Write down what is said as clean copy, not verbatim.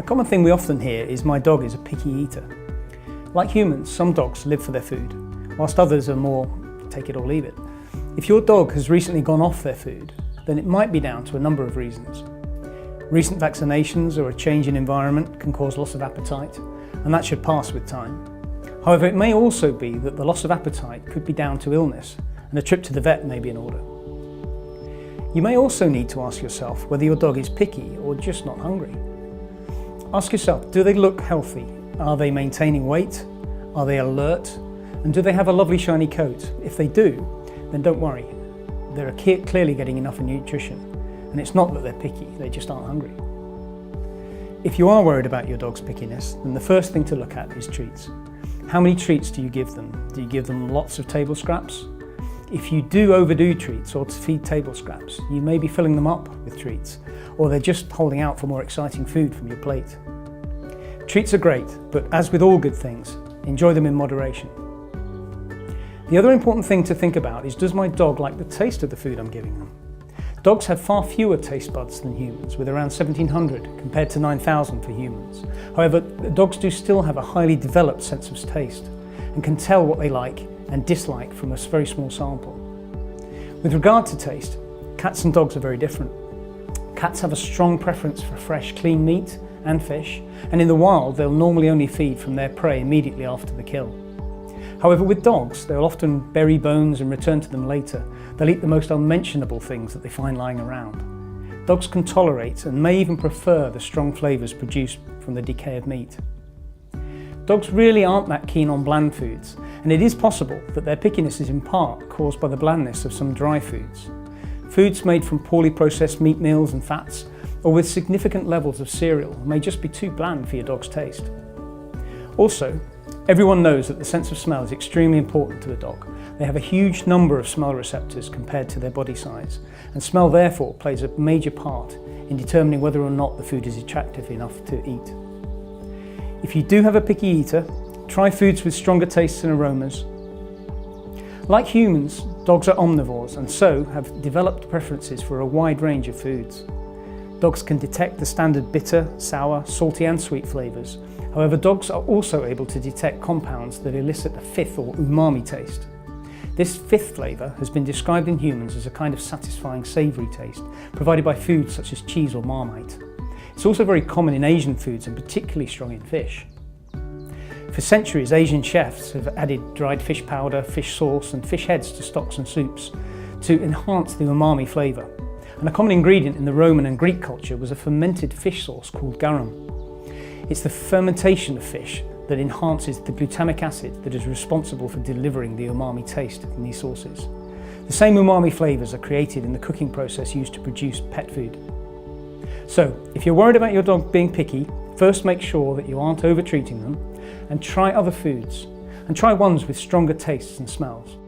common thing we often hear is my dog is a picky eater. Like humans, some dogs live for their food, whilst others are more take it or leave it. If your dog has recently gone off their food, then it might be down to a number of reasons. Recent vaccinations or a change in environment can cause loss of appetite, and that should pass with time. However, it may also be that the loss of appetite could be down to illness, and a trip to the vet may be in order. You may also need to ask yourself whether your dog is picky or just not hungry. Ask yourself, do they look healthy? Are they maintaining weight? Are they alert? And do they have a lovely shiny coat? If they do, then don't worry. They're clearly getting enough nutrition, and it's not that they're picky, they just aren't hungry. If you are worried about your dog's pickiness, then the first thing to look at is treats. How many treats do you give them? Do you give them lots of table scraps? If you do overdo treats or feed table scraps, you may be filling them up with treats, or they're just holding out for more exciting food from your plate. Treats are great, but as with all good things, enjoy them in moderation. The other important thing to think about is, does my dog like the taste of the food I'm giving them? Dogs have far fewer taste buds than humans, with around 1,700 compared to 9,000 for humans. However, dogs do still have a highly developed sense of taste and can tell what they like and dislike from a very small sample. With regard to taste, cats and dogs are very different. Cats have a strong preference for fresh, clean meat and fish, and in the wild they'll normally only feed from their prey immediately after the kill. However, with dogs, they'll often bury bones and return to them later. They'll eat the most unmentionable things that they find lying around. Dogs can tolerate and may even prefer the strong flavours produced from the decay of meat. Dogs really aren't that keen on bland foods, and it is possible that their pickiness is in part caused by the blandness of some dry foods. Foods made from poorly processed meat meals and fats, or with significant levels of cereal, may just be too bland for your dog's taste. Also, everyone knows that the sense of smell is extremely important to the dog. They have a huge number of smell receptors compared to their body size, and smell therefore plays a major part in determining whether or not the food is attractive enough to eat. If you do have a picky eater, try foods with stronger tastes and aromas. Like humans, dogs are omnivores and so have developed preferences for a wide range of foods. Dogs can detect the standard bitter, sour, salty and sweet flavours. However, dogs are also able to detect compounds that elicit a fifth or umami taste. This fifth flavour has been described in humans as a kind of satisfying savoury taste provided by foods such as cheese or marmite. It's also very common in Asian foods and particularly strong in fish. For centuries, Asian chefs have added dried fish powder, fish sauce and fish heads to stocks and soups to enhance the umami flavour. And a common ingredient in the Roman and Greek culture was a fermented fish sauce called garum. It's the fermentation of fish that enhances the glutamic acid that is responsible for delivering the umami taste in these sauces. The same umami flavours are created in the cooking process used to produce pet food. So, if you're worried about your dog being picky, first make sure that you aren't over-treating them, and try other foods, and try ones with stronger tastes and smells.